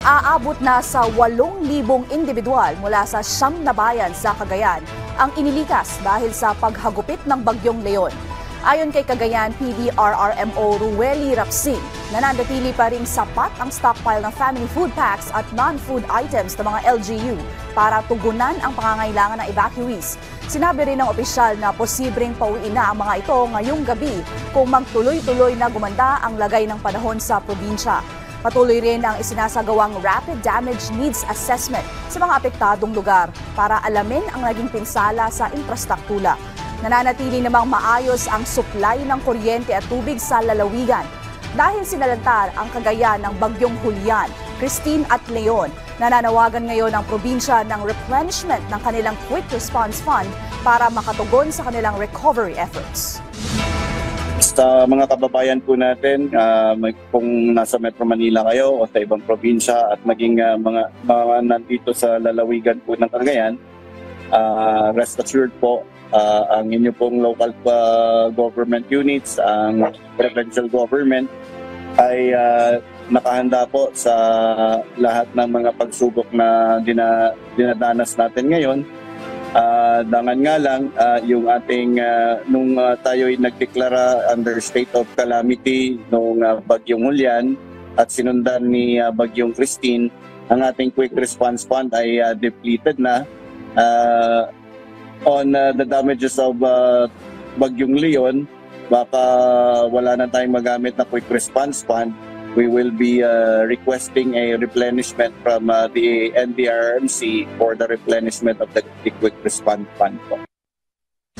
Aabot na sa 8,000 individual mula sa 9 na bayan sa Cagayan ang inilikas dahil sa paghagupit ng Bagyong Leon. Ayon kay Cagayan PDRRMO Rueli Rapsing, nananatili pa ring sapat ang stockpile ng family food packs at non-food items ng mga LGU para tugunan ang pangangailangan ng evacuees. Sinabi rin ng opisyal na posibleng pauwiin na ang mga ito ngayong gabi kung magtuloy-tuloy na gumanda ang lagay ng panahon sa probinsya. Patuloy rin ang isinasagawang Rapid Damage Needs Assessment sa mga apektadong lugar para alamin ang naging pinsala sa infrastruktura. Nananatili namang maayos ang supply ng kuryente at tubig sa lalawigan. Dahil sinalantar ang Cagayan ng Bagyong Julian, Christine at Leon, nananawagan ngayon ang probinsya ng replenishment ng kanilang Quick Response Fund para makatugon sa kanilang recovery efforts. Sa mga kababayan po natin, kung nasa Metro Manila kayo o sa ibang probinsya at maging mga nandito sa lalawigan po ng Cagayan, rest assured po, ang inyo pong local government units, ang provincial government ay nakahanda po sa lahat ng mga pagsubok na dinadanas natin ngayon. Dangan nga lang, yung ating, nung tayo'y nagdeklara under state of calamity nung Bagyong Julian at sinundan ni Bagyong Christine, ang ating Quick Response Fund ay depleted na. On the damages of Bagyong Leon, baka wala na tayong magamit na Quick Response Fund. We will be requesting a replenishment from the NDRRMC for the replenishment of the Quick Response Fund.